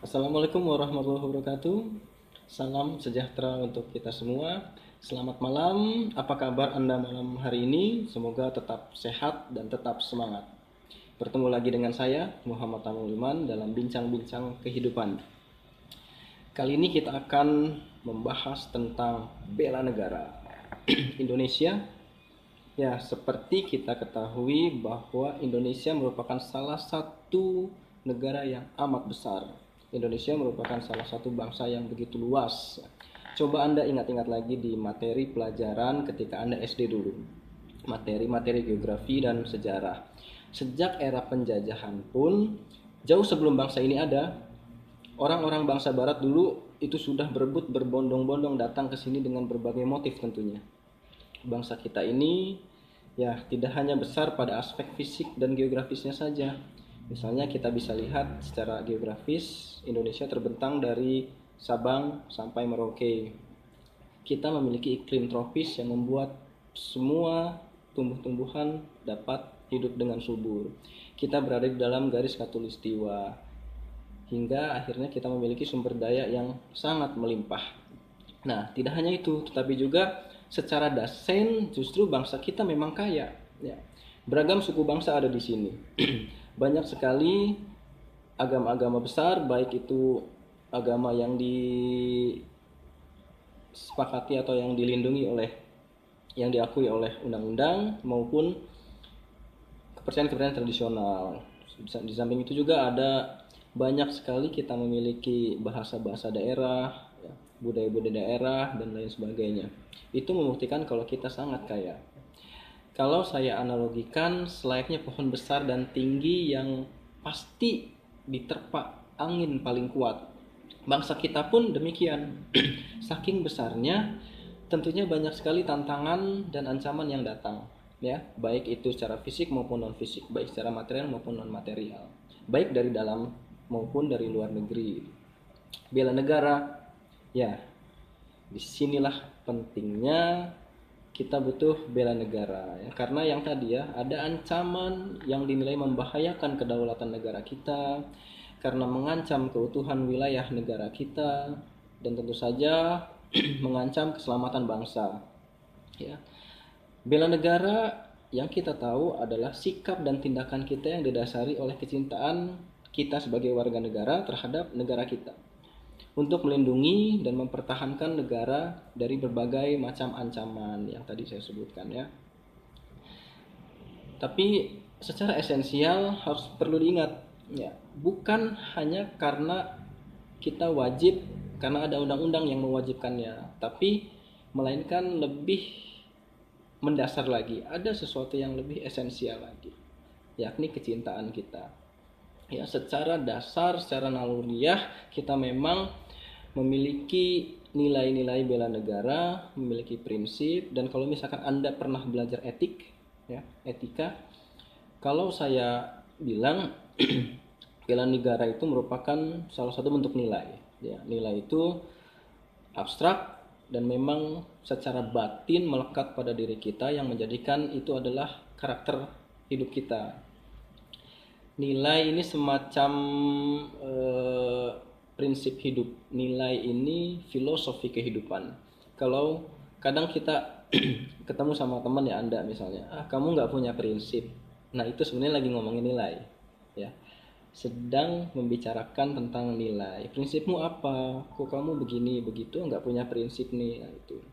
Assalamualaikum warahmatullahi wabarakatuh. Salam sejahtera untuk kita semua. Selamat malam. Apa kabar Anda malam hari ini? Semoga tetap sehat dan tetap semangat. Bertemu lagi dengan saya, Muhammad Tamul Iman, dalam bincang-bincang kehidupan. Kali ini kita akan membahas tentang bela negara Indonesia. Ya, seperti kita ketahui bahwa Indonesia merupakan salah satu negara yang amat besar. Indonesia merupakan salah satu bangsa yang begitu luas. Coba Anda ingat-ingat lagi di materi pelajaran ketika Anda SD dulu. Materi-materi geografi dan sejarah. Sejak era penjajahan pun, jauh sebelum bangsa ini ada, orang-orang bangsa barat dulu itu sudah berebut berbondong-bondong datang ke sini dengan berbagai motif tentunya. Bangsa kita ini ya tidak hanya besar pada aspek fisik dan geografisnya saja. Misalnya kita bisa lihat secara geografis, Indonesia terbentang dari Sabang sampai Merauke. Kita memiliki iklim tropis yang membuat semua tumbuh-tumbuhan dapat hidup dengan subur. Kita berada di dalam garis khatulistiwa, hingga akhirnya kita memiliki sumber daya yang sangat melimpah. Nah, tidak hanya itu, tetapi juga secara dasen justru bangsa kita memang kaya. Ya. Beragam suku bangsa ada di sini. Banyak sekali agama-agama besar, baik itu agama yang disepakati atau yang dilindungi oleh, yang diakui oleh undang-undang, maupun kepercayaan-kepercayaan tradisional. Di samping itu juga ada banyak sekali kita memiliki bahasa-bahasa daerah, budaya-budaya daerah, dan lain sebagainya. Itu membuktikan kalau kita sangat kaya. Kalau saya analogikan selayaknya pohon besar dan tinggi yang pasti diterpa angin paling kuat. Bangsa kita pun demikian. Saking besarnya, tentunya banyak sekali tantangan dan ancaman yang datang. Ya, baik itu secara fisik maupun non fisik, baik secara material maupun non material, baik dari dalam maupun dari luar negeri. Bela negara, ya, disinilah pentingnya kita butuh bela negara, ya. Karena yang tadi ya, ada ancaman yang dinilai membahayakan kedaulatan negara kita, karena mengancam keutuhan wilayah negara kita, dan tentu saja mengancam keselamatan bangsa. Ya. Bela negara yang kita tahu adalah sikap dan tindakan kita yang didasari oleh kecintaan kita sebagai warga negara terhadap negara kita, untuk melindungi dan mempertahankan negara dari berbagai macam ancaman yang tadi saya sebutkan ya. Tapi secara esensial harus perlu diingat ya, bukan hanya karena kita wajib karena ada undang-undang yang mewajibkannya, tapi melainkan lebih mendasar lagi, ada sesuatu yang lebih esensial lagi, yakni kecintaan kita. Ya, secara dasar, secara naluriah kita memang memiliki nilai-nilai bela negara, memiliki prinsip. Dan kalau misalkan Anda pernah belajar etik, ya, etika, kalau saya bilang bela negara itu merupakan salah satu bentuk nilai. Ya, nilai itu abstrak dan memang secara batin melekat pada diri kita yang menjadikan itu adalah karakter hidup kita. Nilai ini semacam prinsip hidup. Nilai ini filosofi kehidupan. Kalau kadang kita ketemu sama teman ya, Anda misalnya, kamu nggak punya prinsip. Nah, itu sebenarnya lagi ngomongin nilai, ya. Sedang membicarakan tentang nilai. Prinsipmu apa? Kok kamu begini begitu, nggak punya prinsip nih? Nah, itu.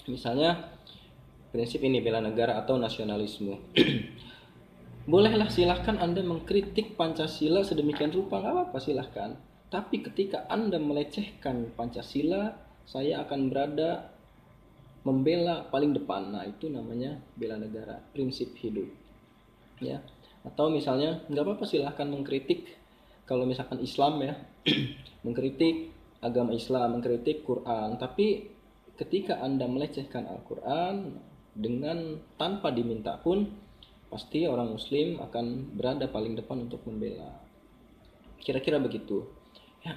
Misalnya prinsip ini bela negara atau nasionalisme. Bolehlah, silahkan Anda mengkritik Pancasila sedemikian rupa, nggak apa-apa, silahkan. Tapi ketika Anda melecehkan Pancasila, saya akan berada membela paling depan. Nah, itu namanya bela negara, prinsip hidup. Ya. Atau misalnya nggak apa-apa, silahkan mengkritik kalau misalkan Islam ya, mengkritik agama Islam, mengkritik Quran. Tapi ketika Anda melecehkan Al-Quran dengan tanpa diminta pun, pasti orang Muslim akan berada paling depan untuk membela. Kira-kira begitu. Ya.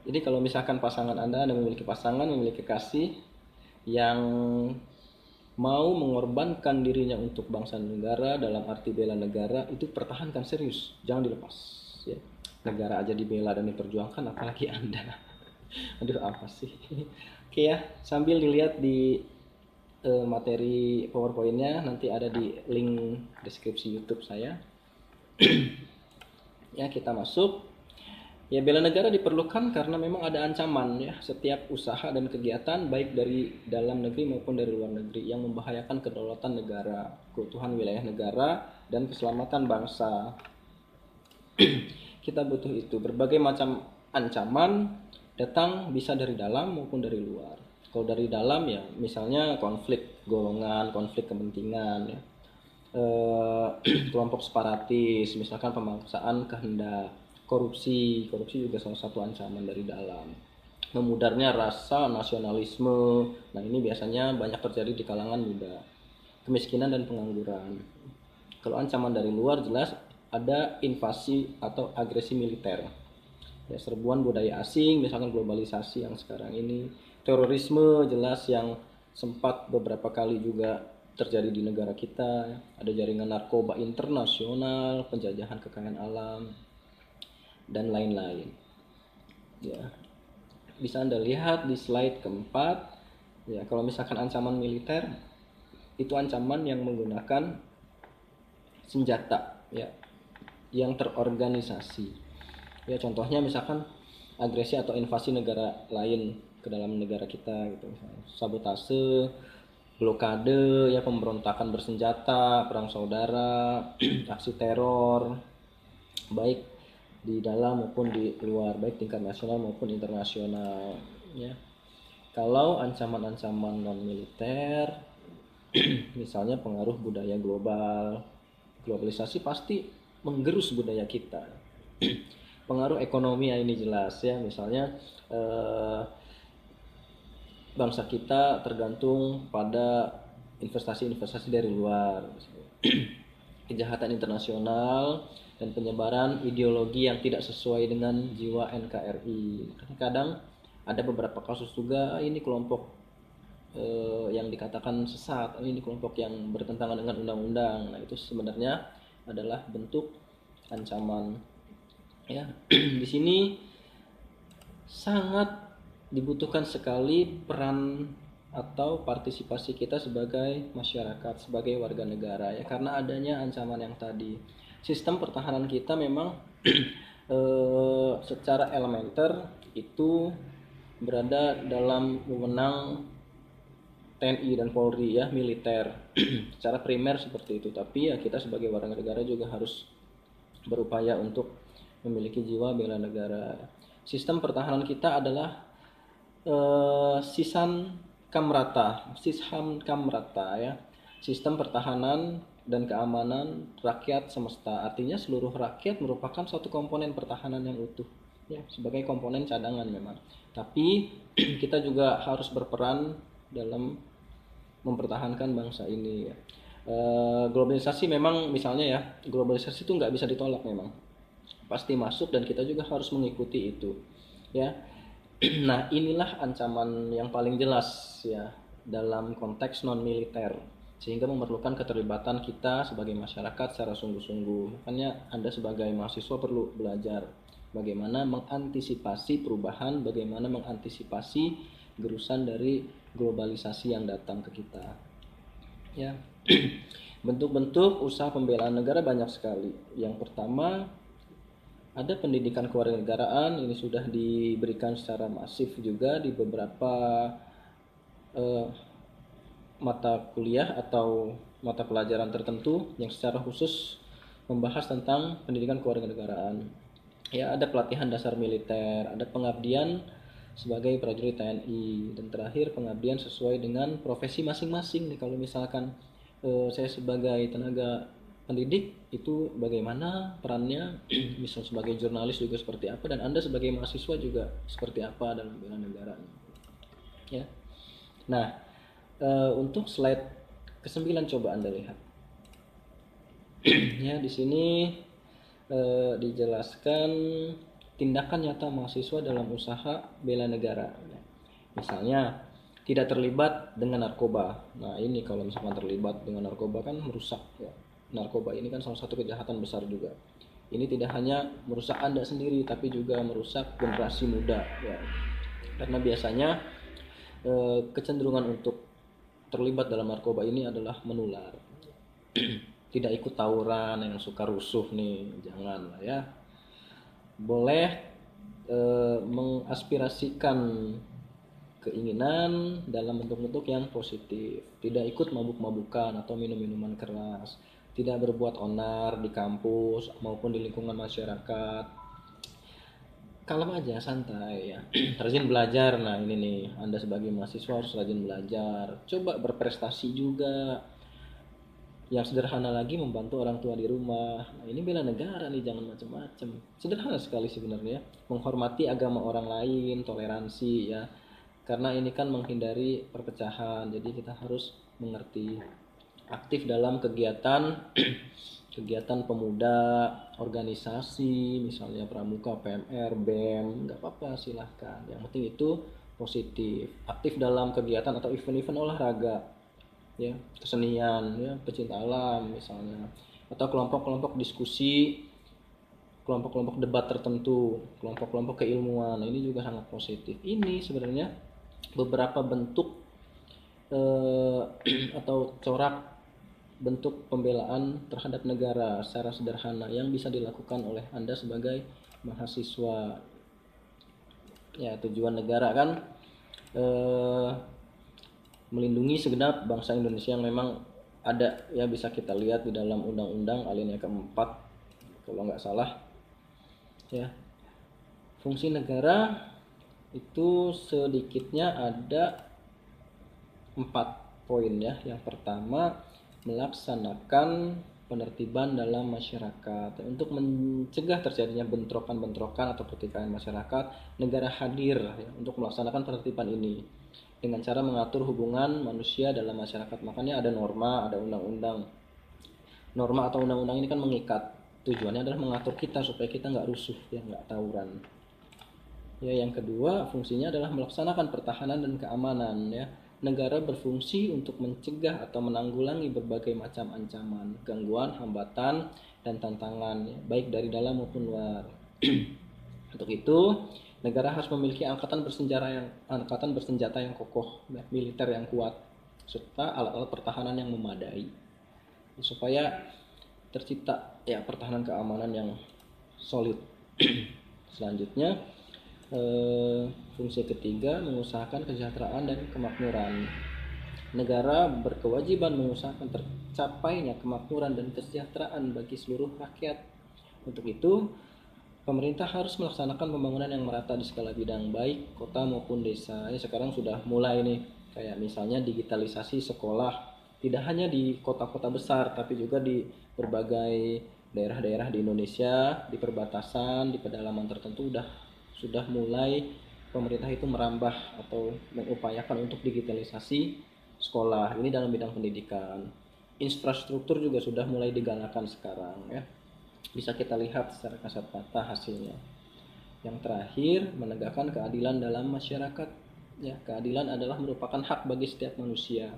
Jadi kalau misalkan pasangan Anda memiliki pasangan, memiliki kekasih yang mau mengorbankan dirinya untuk bangsa dan negara dalam arti bela negara, itu pertahankan serius, jangan dilepas. ya. Negara aja dibela dan diperjuangkan, apalagi Anda. Aduh, apa sih? Oke ya, sambil dilihat di materi PowerPoint-nya nanti ada di link deskripsi YouTube saya. Ya, kita masuk. Ya, bela negara diperlukan karena memang ada ancaman ya, setiap usaha dan kegiatan baik dari dalam negeri maupun dari luar negeri yang membahayakan kedaulatan negara, keutuhan wilayah negara, dan keselamatan bangsa. Kita butuh itu. Berbagai macam ancaman datang bisa dari dalam maupun dari luar. Kalau dari dalam ya misalnya konflik golongan, konflik kepentingan ya. Kelompok separatis, misalkan pemaksaan kehendak, korupsi juga salah satu ancaman dari dalam. Memudarnya rasa nasionalisme, nah ini biasanya banyak terjadi di kalangan muda. Kemiskinan dan pengangguran. Kalau ancaman dari luar jelas ada invasi atau agresi militer. Ya, serbuan budaya asing, misalkan globalisasi yang sekarang ini, terorisme jelas yang sempat beberapa kali juga terjadi di negara kita, ada jaringan narkoba internasional, penjajahan kekayaan alam, dan lain-lain. Ya, bisa Anda lihat di slide keempat. Ya, kalau misalkan ancaman militer itu ancaman yang menggunakan senjata, ya, yang terorganisasi. Ya, contohnya misalkan agresi atau invasi negara lain ke dalam negara kita gitu, misalnya sabotase, blokade, ya pemberontakan bersenjata, perang saudara, aksi teror, baik di dalam maupun di luar, baik tingkat nasional maupun internasional. Ya, kalau ancaman-ancaman non militer, misalnya pengaruh budaya global, globalisasi pasti menggerus budaya kita. Pengaruh ekonomi ya ini jelas ya, misalnya bangsa kita tergantung pada investasi-investasi dari luar, kejahatan internasional, dan penyebaran ideologi yang tidak sesuai dengan jiwa NKRI. Kadang ada beberapa kasus juga ini kelompok yang dikatakan sesat, ini kelompok yang bertentangan dengan undang-undang. Nah, itu sebenarnya adalah bentuk ancaman. Ya, di sini sangat dibutuhkan sekali peran atau partisipasi kita sebagai masyarakat, sebagai warga negara ya, karena adanya ancaman yang tadi. Sistem pertahanan kita memang secara elementer itu berada dalam wewenang TNI dan Polri ya, militer. Secara primer seperti itu, tapi ya kita sebagai warga negara juga harus berupaya untuk memiliki jiwa bela negara. Sistem pertahanan kita adalah Sisham Kamrata ya, sistem pertahanan dan keamanan rakyat semesta. Artinya seluruh rakyat merupakan suatu komponen pertahanan yang utuh ya, sebagai komponen cadangan memang. Tapi kita juga harus berperan dalam mempertahankan bangsa ini ya. Globalisasi memang misalnya ya, globalisasi itu nggak bisa ditolak, memang pasti masuk dan kita juga harus mengikuti itu ya. Nah, inilah ancaman yang paling jelas ya dalam konteks non militer, sehingga memerlukan keterlibatan kita sebagai masyarakat secara sungguh-sungguh. Makanya Anda sebagai mahasiswa perlu belajar bagaimana mengantisipasi perubahan, bagaimana mengantisipasi gerusan dari globalisasi yang datang ke kita ya. Bentuk-bentuk usaha pembelaan negara banyak sekali. Yang pertama ada pendidikan kewarganegaraan, ini sudah diberikan secara masif juga di beberapa mata kuliah atau mata pelajaran tertentu yang secara khusus membahas tentang pendidikan kewarganegaraan. Ya, ada pelatihan dasar militer, ada pengabdian sebagai prajurit TNI, dan terakhir pengabdian sesuai dengan profesi masing-masing nih. Kalau misalkan saya sebagai tenaga pendidik itu bagaimana perannya, misal sebagai jurnalis juga seperti apa, dan Anda sebagai mahasiswa juga seperti apa dalam bela negara ya. Nah, untuk slide ke-9 coba Anda lihat ya, di sini dijelaskan tindakan nyata mahasiswa dalam usaha bela negara. Misalnya tidak terlibat dengan narkoba. Nah, ini kalau misalkan terlibat dengan narkoba kan merusak ya. Narkoba ini kan salah satu kejahatan besar juga. Ini tidak hanya merusak Anda sendiri, tapi juga merusak generasi muda, ya. Karena biasanya kecenderungan untuk terlibat dalam narkoba ini adalah menular. Tidak ikut tawuran, yang suka rusuh nih, jangan lah ya. Boleh mengaspirasikan keinginan dalam bentuk-bentuk yang positif, tidak ikut mabuk-mabukan atau minum-minuman keras, tidak berbuat onar di kampus maupun di lingkungan masyarakat. Kalem aja, santai ya. Rajin belajar. Nah, ini nih, Anda sebagai mahasiswa harus rajin belajar. Coba berprestasi juga. Yang sederhana lagi, membantu orang tua di rumah. Nah, ini bela negara nih, jangan macam-macam. Sederhana sekali sebenarnya. Menghormati agama orang lain, toleransi ya. Karena ini kan menghindari perpecahan. Jadi kita harus mengerti. Aktif dalam kegiatan kegiatan pemuda, organisasi, misalnya pramuka, PMR, BEM, nggak apa-apa, silahkan. Yang penting itu positif. Aktif dalam kegiatan atau event-event olahraga, ya, kesenian, ya, pecinta alam misalnya, atau kelompok-kelompok diskusi, kelompok-kelompok debat tertentu, kelompok-kelompok keilmuan. Nah, ini juga sangat positif. Ini sebenarnya beberapa bentuk atau corak bentuk pembelaan terhadap negara secara sederhana yang bisa dilakukan oleh Anda sebagai mahasiswa. Ya, tujuan negara kan melindungi segenap bangsa Indonesia yang memang ada, ya, bisa kita lihat di dalam undang-undang alinea keempat kalau nggak salah, ya. Fungsi negara itu sedikitnya ada 4 poin ya. Yang pertama, melaksanakan penertiban dalam masyarakat. Untuk mencegah terjadinya bentrokan-bentrokan atau pertikaian masyarakat, negara hadir ya, untuk melaksanakan penertiban ini dengan cara mengatur hubungan manusia dalam masyarakat. Makanya ada norma, ada undang-undang. Norma atau undang-undang ini kan mengikat. Tujuannya adalah mengatur kita supaya kita nggak rusuh, ya, nggak tawuran. Ya, yang kedua, fungsinya adalah melaksanakan pertahanan dan keamanan ya. Negara berfungsi untuk mencegah atau menanggulangi berbagai macam ancaman, gangguan, hambatan, dan tantangan, ya, baik dari dalam maupun luar. Untuk itu, negara harus memiliki angkatan bersenjata yang kokoh, ya, militer yang kuat, serta alat-alat pertahanan yang memadai, supaya tercipta ya pertahanan keamanan yang solid. Selanjutnya, fungsi ketiga, mengusahakan kesejahteraan dan kemakmuran. Negara berkewajiban mengusahakan tercapainya kemakmuran dan kesejahteraan bagi seluruh rakyat. Untuk itu, pemerintah harus melaksanakan pembangunan yang merata di segala bidang, baik kota maupun desa. Ya, sekarang sudah mulai nih, kayak misalnya digitalisasi sekolah, tidak hanya di kota-kota besar, tapi juga di berbagai daerah-daerah di Indonesia, di perbatasan, di pedalaman tertentu sudah mulai pemerintah itu merambah atau mengupayakan untuk digitalisasi sekolah. Ini dalam bidang pendidikan. Infrastruktur juga sudah mulai digalakan sekarang ya. Bisa kita lihat secara kasat mata hasilnya. Yang terakhir, menegakkan keadilan dalam masyarakat. Ya, keadilan adalah merupakan hak bagi setiap manusia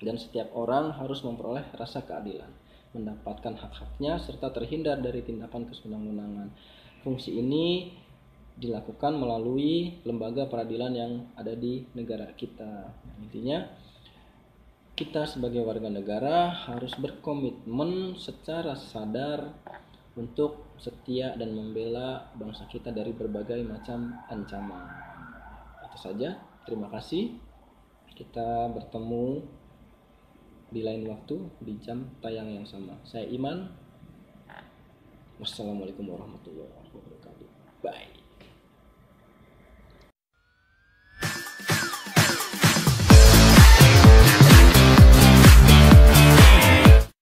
dan setiap orang harus memperoleh rasa keadilan, mendapatkan hak-haknya serta terhindar dari tindakan kesenang-wenangan. Fungsi ini dilakukan melalui lembaga peradilan yang ada di negara kita. Intinya, kita sebagai warga negara harus berkomitmen secara sadar untuk setia dan membela bangsa kita dari berbagai macam ancaman. Itu saja. Terima kasih. Kita bertemu di lain waktu di jam tayang yang sama. Saya Iman. Wassalamualaikum warahmatullahi wabarakatuh. Bye.